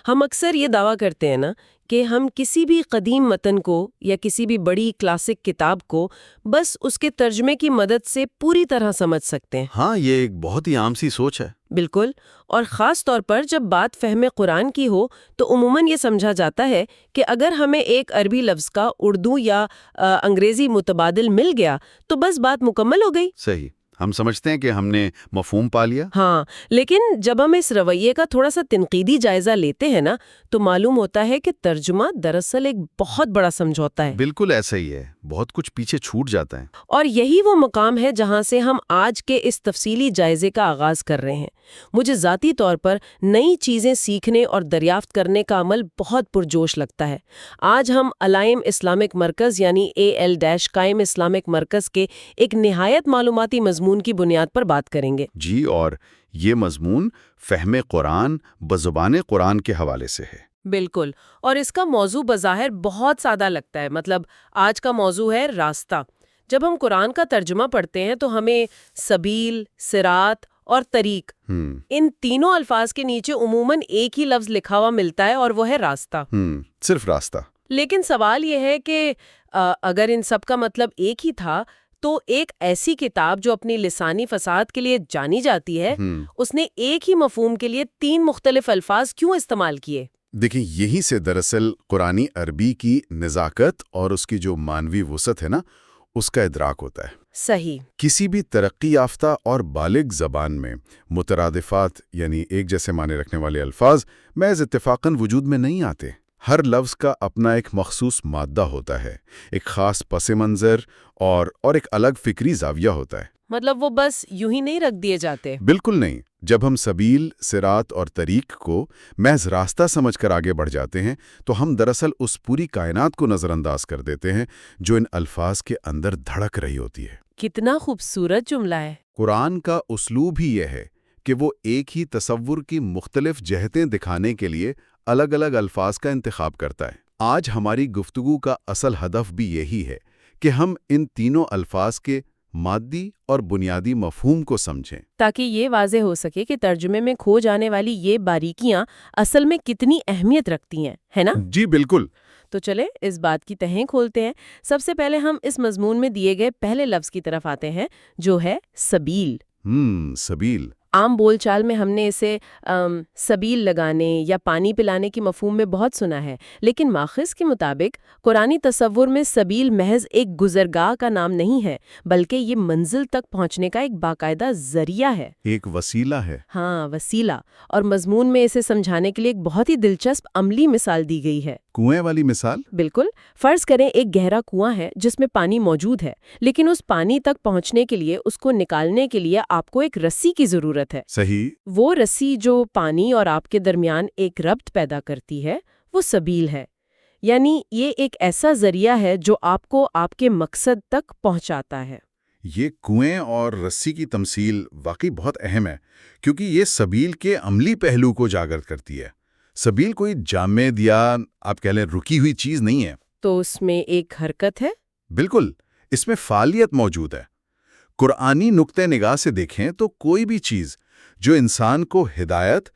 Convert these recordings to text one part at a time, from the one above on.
ہم اکثر یہ دعویٰ کرتے ہیں نا کہ ہم کسی بھی قدیم متن کو یا کسی بھی بڑی کلاسک کتاب کو بس اس کے ترجمے کی مدد سے پوری طرح سمجھ سکتے ہیں۔ ہاں، یہ ایک بہت ہی عام سی سوچ ہے۔ بالکل، اور خاص طور پر جب بات فہم قرآن کی ہو تو عموماً یہ سمجھا جاتا ہے کہ اگر ہمیں ایک عربی لفظ کا اردو یا انگریزی متبادل مل گیا تو بس بات مکمل ہو گئی۔ صحیح، ہم سمجھتے ہیں کہ ہم نے مفہوم پا لیا۔ ہاں، لیکن جب ہم اس رویے کا تھوڑا سا تنقیدی جائزہ لیتے ہیں نا تو معلوم ہوتا ہے کہ ترجمہ دراصل ایک بہت بڑا سمجھوتا ہے۔ بالکل ایسا ہی ہے، بہت کچھ پیچھے چھوٹ جاتا ہے۔ اور یہی وہ مقام ہے جہاں سے ہم آج کے اس تفصیلی جائزے کا آغاز کر رہے ہیں۔ مجھے ذاتی طور پر نئی چیزیں سیکھنے اور دریافت کرنے کا عمل بہت پرجوش لگتا ہے۔ آج ہم علائم اسلامک مرکز یعنی AL- قائم اسلامک مرکز کے ایک نہایت معلوماتی مضمون کی بنیاد پر بات کریں گے۔ جی، اور یہ مضمون فہم قرآن بزبان قرآن کے حوالے سے ہے۔ بالکل، اور اس کا موضوع بظاہر بہت سادہ لگتا ہے، مطلب آج کا موضوع ہے راستہ۔ جب ہم قرآن کا ترجمہ پڑھتے ہیں تو ہمیں سبیل، صراط اور طریق ان تینوں الفاظ کے نیچے عموماً ایک ہی لفظ لکھا ہوا ملتا ہے اور وہ ہے راستہ۔ صرف راستہ۔ لیکن سوال یہ ہے کہ اگر ان سب کا مطلب ایک ہی تھا تو ایک ایسی کتاب جو اپنی لسانی فصاحت کے لیے جانی جاتی ہے اس نے ایک ہی مفہوم کے لیے 3 مختلف الفاظ کیوں استعمال کیے؟ دیکھیں، یہی سے دراصل قرآنی عربی کی نزاکت اور اس کی جو معنوی وسعت ہے نا، اس کا ادراک ہوتا ہے۔ صحیح۔ کسی بھی ترقی یافتہ اور بالغ زبان میں مترادفات یعنی ایک جیسے معنی رکھنے والے الفاظ محض اتفاقاً وجود میں نہیں آتے۔ ہر لفظ کا اپنا ایک مخصوص مادہ ہوتا ہے، ایک خاص پس منظر اور ایک الگ فکری زاویہ ہوتا ہے۔ مطلب وہ بس یوں ہی نہیں رکھ دیے جاتے؟ بالکل نہیں۔ جب ہم سبیل، صراط اور طریق کو محض راستہ سمجھ کر آگے بڑھ جاتے ہیں تو ہم دراصل اس پوری کائنات کو نظر انداز کر دیتے ہیں جو ان الفاظ کے اندر دھڑک رہی ہوتی ہے۔ کتنا خوبصورت جملہ ہے۔ قرآن کا اسلوب ہی یہ ہے کہ وہ ایک ہی تصور کی مختلف جہتیں دکھانے کے لیے الگ الگ الفاظ کا انتخاب کرتا ہے۔ آج ہماری گفتگو کا اصل ہدف بھی یہی ہے کہ ہم ان تینوں الفاظ کے مادی اور بنیادی مفہوم کو سمجھیں، تاکہ یہ واضح ہو سکے کہ ترجمے میں کھو جانے والی یہ باریکیاں اصل میں کتنی اہمیت رکھتی ہیں، ہے نا؟ جی بالکل۔ تو چلے اس بات کی تہیں کھولتے ہیں۔ سب سے پہلے ہم اس مضمون میں دیے گئے پہلے لفظ کی طرف آتے ہیں جو ہے سبیل۔ سبیل۔ عام بول چال میں ہم نے اسے سبیل لگانے یا پانی پلانے کی مفہوم میں بہت سنا ہے، لیکن ماخذ کے مطابق قرآنی تصور میں سبیل محض ایک گزرگاہ کا نام نہیں ہے، بلکہ یہ منزل تک پہنچنے کا ایک باقاعدہ ذریعہ ہے، ایک وسیلہ ہے۔ ہاں، وسیلہ۔ اور مضمون میں اسے سمجھانے کے لیے ایک بہت ہی دلچسپ عملی مثال دی گئی ہے۔ کنویں والی مثال؟ بالکل۔ فرض کریں ایک گہرا کنواں ہے جس میں پانی موجود ہے، لیکن اس پانی تک پہنچنے کے لیے، اس کو نکالنے کے لیے آپ کو ایک رسی کی ضرورت ہے۔ صحیح۔ وہ رسی جو پانی اور آپ کے درمیان ایک ربط پیدا کرتی ہے وہ سبیل ہے، یعنی یہ ایک ایسا ذریعہ ہے جو آپ کو آپ کے مقصد تک پہنچاتا ہے۔ یہ کنویں اور رسی کی تمثیل واقعی بہت اہم ہے کیونکہ یہ سبیل کے عملی پہلو کو اجاگر کرتی ہے۔ سبیل کوئی جامد یا آپ کہہ لیں رکی ہوئی چیز نہیں ہے۔ تو اس میں ایک حرکت ہے؟ بالکل، اس میں فعالیت موجود ہے۔ قرآنی نقطہ نگاہ سے دیکھیں تو کوئی بھی چیز جو انسان کو ہدایت،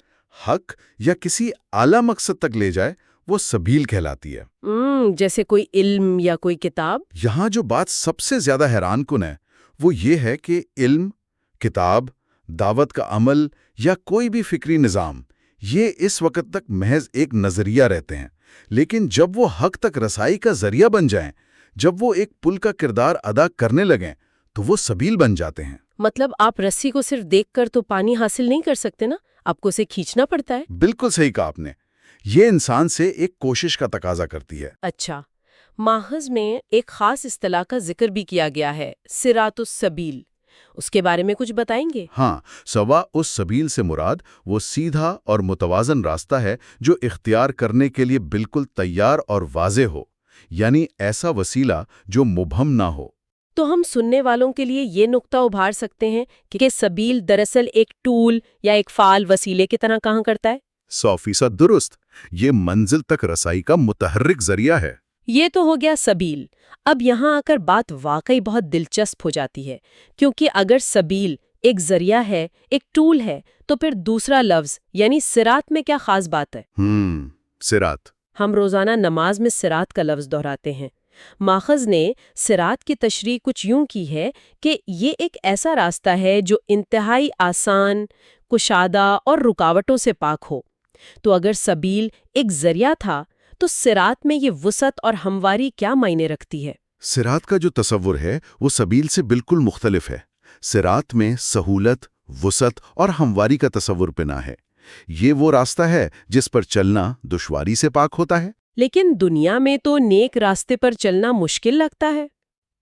حق یا کسی اعلیٰ مقصد تک لے جائے وہ سبیل کہلاتی ہے۔ جیسے کوئی علم یا کوئی کتاب؟ یہاں جو بات سب سے زیادہ حیران کن ہے وہ یہ ہے کہ علم، کتاب، دعوت کا عمل یا کوئی بھی فکری نظام یہ اس وقت تک محض ایک نظریہ رہتے ہیں، لیکن جب وہ حق تک رسائی کا ذریعہ بن جائیں، جب وہ ایک پل کا کردار ادا کرنے لگیں تو وہ سبیل بن جاتے ہیں۔ مطلب آپ رسی کو صرف دیکھ کر تو پانی حاصل نہیں کر سکتے نا، آپ کو اسے کھینچنا پڑتا ہے۔ بالکل صحیح کہا آپ نے، یہ انسان سے ایک کوشش کا تقاضا کرتی ہے۔ اچھا، ماخذ میں ایک خاص اصطلاح کا ذکر بھی کیا گیا ہے، صراط السبیل، اس کے بارے میں کچھ بتائیں گے؟ ہاں، سوا اس سبیل سے مراد وہ سیدھا اور متوازن راستہ ہے جو اختیار کرنے کے لیے بالکل تیار اور واضح ہو، یعنی ایسا وسیلہ جو مبہم نہ ہو۔ تو ہم سننے والوں کے لیے یہ نقطہ ابھار سکتے ہیں کہ سبیل دراصل ایک ٹول یا ایک فعال وسیلے کی طرح کام کرتا ہے؟ 100% درست، یہ منزل تک رسائی کا متحرک ذریعہ ہے۔ یہ تو ہو گیا سبیل۔ اب یہاں آ کر بات واقعی بہت دلچسپ ہو جاتی ہے، کیونکہ اگر سبیل ایک ذریعہ ہے، ایک ٹول ہے، تو پھر دوسرا لفظ یعنی صراط میں کیا خاص بات ہے؟ صراط۔ ہم روزانہ نماز میں صراط کا لفظ دہراتے ہیں۔ ماخذ نے صراط کی تشریح کچھ یوں کی ہے کہ یہ ایک ایسا راستہ ہے جو انتہائی آسان، کشادہ اور رکاوٹوں سے پاک ہو۔ تو اگر سبیل ایک ذریعہ تھا تو صراط میں یہ وسعت اور ہمواری کیا معنی رکھتی ہے؟ صراط کا جو تصور ہے وہ سبیل سے بالکل مختلف ہے۔ صراط میں سہولت، وسعت اور ہمواری کا تصور پنہاں ہے۔ یہ وہ راستہ ہے جس پر چلنا دشواری سے پاک ہوتا ہے۔ لیکن دنیا میں تو نیک راستے پر چلنا مشکل لگتا ہے۔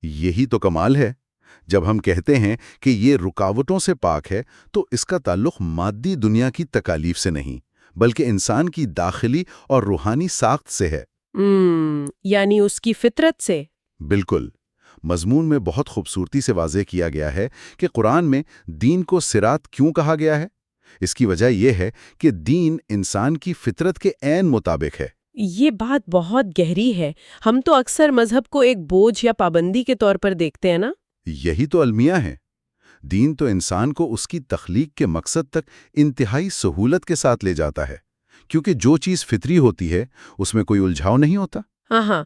یہی تو کمال ہے۔ جب ہم کہتے ہیں کہ یہ رکاوٹوں سے پاک ہے تو اس کا تعلق مادی دنیا کی تکالیف سے نہیں، بلکہ انسان کی داخلی اور روحانی ساخت سے ہے۔ یعنی اس کی فطرت سے۔ بالکل۔ مضمون میں بہت خوبصورتی سے واضح کیا گیا ہے کہ قرآن میں دین کو صراط کیوں کہا گیا ہے۔ اس کی وجہ یہ ہے کہ دین انسان کی فطرت کے عین مطابق ہے۔ یہ بات بہت گہری ہے۔ ہم تو اکثر مذہب کو ایک بوجھ یا پابندی کے طور پر دیکھتے ہیں نا؟ یہی تو المیہ ہے۔ دین تو انسان کو اس کی تخلیق کے مقصد تک انتہائی سہولت کے ساتھ لے جاتا ہے، کیونکہ جو چیز فطری ہوتی ہے اس میں کوئی الجھاؤ نہیں ہوتا۔ ہاں،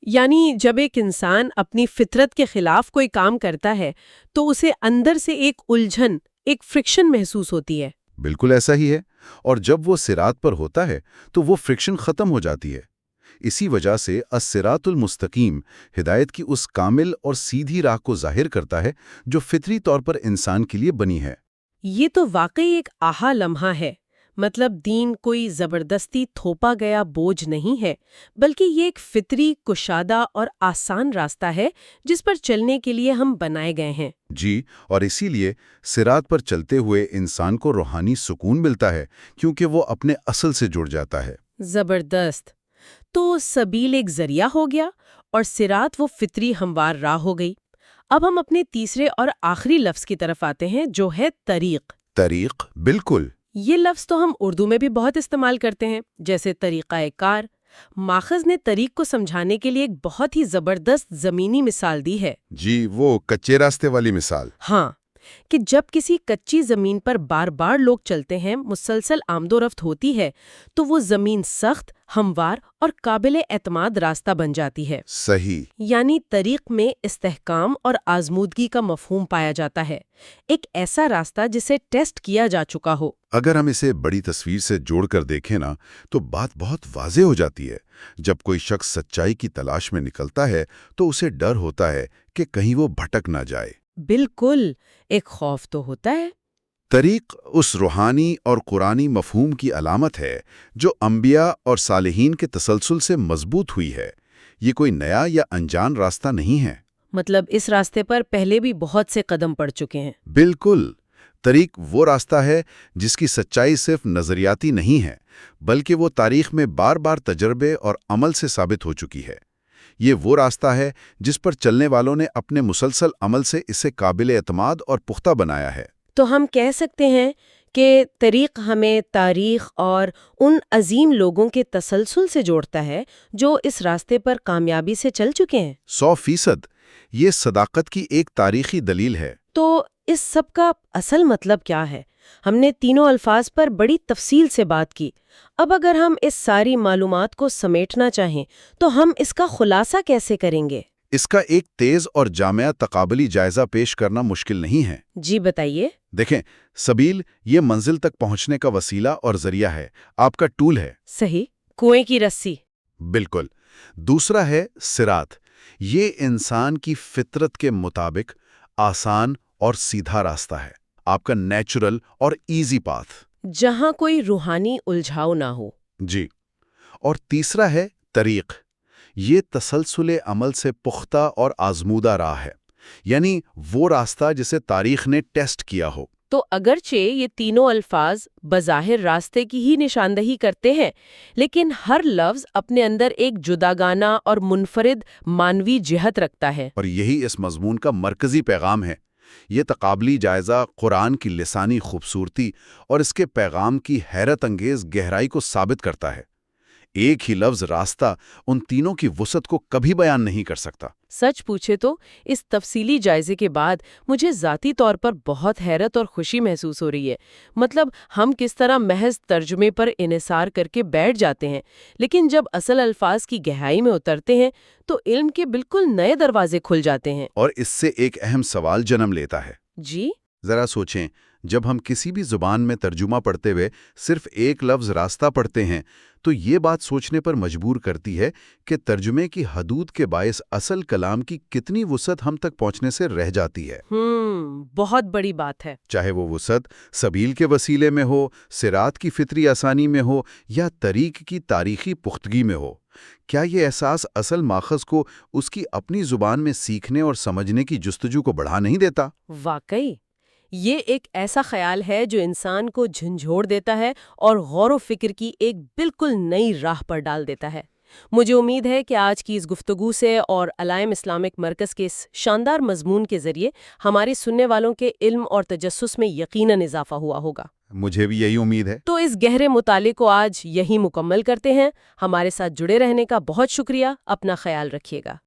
یعنی جب ایک انسان اپنی فطرت کے خلاف کوئی کام کرتا ہے تو اسے اندر سے ایک الجھن، ایک فرکشن محسوس ہوتی ہے۔ بالکل ایسا ہی ہے، اور جب وہ صراط پر ہوتا ہے تو وہ فرکشن ختم ہو جاتی ہے۔ اسی وجہ سے الصراط المستقیم ہدایت کی اس کامل اور سیدھی راہ کو ظاہر کرتا ہے جو فطری طور پر انسان کے لیے بنی ہے۔ یہ تو واقعی ایک آہا لمحہ ہے۔ مطلب دین کوئی زبردستی تھوپا گیا بوجھ نہیں ہے، بلکہ یہ ایک فطری، کشادہ اور آسان راستہ ہے جس پر چلنے کے لیے ہم بنائے گئے ہیں۔ جی، اور اسی لیے صراط پر چلتے ہوئے انسان کو روحانی سکون ملتا ہے، کیونکہ وہ اپنے اصل سے جڑ جاتا ہے۔ زبردست۔ تو سبیل ایک ذریعہ ہو گیا اور صراط وہ فطری ہموار راہ ہو گئی۔ اب ہم اپنے تیسرے اور آخری لفظ کی طرف آتے ہیں جو ہے طریق۔ طریق، بالکل۔ یہ لفظ تو ہم اردو میں بھی بہت استعمال کرتے ہیں، جیسے طریقہ کار۔ ماخذ نے طریق کو سمجھانے کے لیے ایک بہت ہی زبردست زمینی مثال دی ہے۔ جی، وہ کچے راستے والی مثال۔ ہاں، کہ جب کسی کچی زمین پر بار بار لوگ چلتے ہیں، مسلسل آمد و رفت ہوتی ہے، تو وہ زمین سخت، ہموار اور قابل اعتماد راستہ بن جاتی ہے۔ صحیح۔ یعنی طریق میں استحکام اور آزمودگی کا مفہوم پایا جاتا ہے، ایک ایسا راستہ جسے ٹیسٹ کیا جا چکا ہو۔ اگر ہم اسے بڑی تصویر سے جوڑ کر دیکھیں نا تو بات بہت واضح ہو جاتی ہے۔ جب کوئی شخص سچائی کی تلاش میں نکلتا ہے تو اسے ڈر ہوتا ہے کہ کہیں وہ بھٹک نہ جائے۔ بالکل، ایک خوف تو ہوتا ہے۔ طریق اس روحانی اور قرآنی مفہوم کی علامت ہے جو انبیاء اور صالحین کے تسلسل سے مضبوط ہوئی ہے۔ یہ کوئی نیا یا انجان راستہ نہیں ہے۔ مطلب اس راستے پر پہلے بھی بہت سے قدم پڑ چکے ہیں۔ بالکل۔ طریق وہ راستہ ہے جس کی سچائی صرف نظریاتی نہیں ہے، بلکہ وہ تاریخ میں بار بار تجربے اور عمل سے ثابت ہو چکی ہے۔ یہ وہ راستہ ہے جس پر چلنے والوں نے اپنے مسلسل عمل سے اسے قابل اعتماد اور پختہ بنایا ہے۔ تو ہم کہہ سکتے ہیں کہ طریق ہمیں تاریخ اور ان عظیم لوگوں کے تسلسل سے جوڑتا ہے جو اس راستے پر کامیابی سے چل چکے ہیں۔ 100%۔ یہ صداقت کی ایک تاریخی دلیل ہے۔ تو اس سب کا اصل مطلب کیا ہے؟ ہم نے تینوں الفاظ پر بڑی تفصیل سے بات کی۔ اب اگر ہم اس ساری معلومات کو سمیٹنا چاہیں تو ہم اس کا خلاصہ کیسے کریں گے؟ اس کا ایک تیز اور جامع تقابلی جائزہ پیش کرنا مشکل نہیں ہے۔ جی بتائیے۔ دیکھیں، سبیل یہ منزل تک پہنچنے کا وسیلہ اور ذریعہ ہے، آپ کا ٹول ہے۔ صحیح، کنویں کی رسی۔ بالکل۔ دوسرا ہے صراط، یہ انسان کی فطرت کے مطابق آسان اور سیدھا راستہ ہے، آپ کا نیچرل اور ایزی پاتھ، جہاں کوئی روحانی الجھاؤ نہ ہو۔ جی۔ اور تیسرا ہے طریق، یہ تسلسل عمل سے پختہ اور آزمودہ راہ ہے، یعنی وہ راستہ جسے تاریخ نے ٹیسٹ کیا ہو۔ تو اگرچہ یہ تینوں الفاظ بظاہر راستے کی ہی نشاندہی کرتے ہیں، لیکن ہر لفظ اپنے اندر ایک جداگانہ اور منفرد مانوی جہت رکھتا ہے۔ اور یہی اس مضمون کا مرکزی پیغام ہے۔ یہ تقابلی جائزہ قرآن کی لسانی خوبصورتی اور اس کے پیغام کی حیرت انگیز گہرائی کو ثابت کرتا ہے۔ ایک ہی لفظ راستہ ان تینوں کی وسعت کو کبھی بیان نہیں کر سکتا۔ سچ پوچھے تو اس تفصیلی جائزے کے بعد مجھے ذاتی طور پر بہت حیرت اور خوشی محسوس ہو رہی ہے۔ مطلب ہم کس طرح محض ترجمے پر انحصار کر کے بیٹھ جاتے ہیں، لیکن جب اصل الفاظ کی گہرائی میں اترتے ہیں تو علم کے بالکل نئے دروازے کھل جاتے ہیں۔ اور اس سے ایک اہم سوال جنم لیتا ہے۔ جی؟ ذرا سوچیں، جب ہم کسی بھی زبان میں ترجمہ پڑھتے ہوئے صرف ایک لفظ راستہ پڑھتے ہیں تو یہ بات سوچنے پر مجبور کرتی ہے کہ ترجمے کی حدود کے باعث اصل کلام کی کتنی وسعت ہم تک پہنچنے سے رہ جاتی ہے۔ بہت بڑی بات ہے۔ چاہے وہ وسعت سبیل کے وسیلے میں ہو، صراط کی فطری آسانی میں ہو یا طریق کی تاریخی پختگی میں ہو۔ کیا یہ احساس اصل ماخذ کو اس کی اپنی زبان میں سیکھنے اور سمجھنے کی جستجو کو بڑھا نہیں دیتا؟ واقعی یہ ایک ایسا خیال ہے جو انسان کو جھنجھوڑ دیتا ہے اور غور و فکر کی ایک بالکل نئی راہ پر ڈال دیتا ہے۔ مجھے امید ہے کہ آج کی اس گفتگو سے اور علائم اسلامک مرکز کے اس شاندار مضمون کے ذریعے ہمارے سننے والوں کے علم اور تجسس میں یقیناً اضافہ ہوا ہوگا۔ مجھے بھی یہی امید ہے۔ تو اس گہرے مطالعے کو آج یہی مکمل کرتے ہیں۔ ہمارے ساتھ جڑے رہنے کا بہت شکریہ۔ اپنا خیال رکھیے گا۔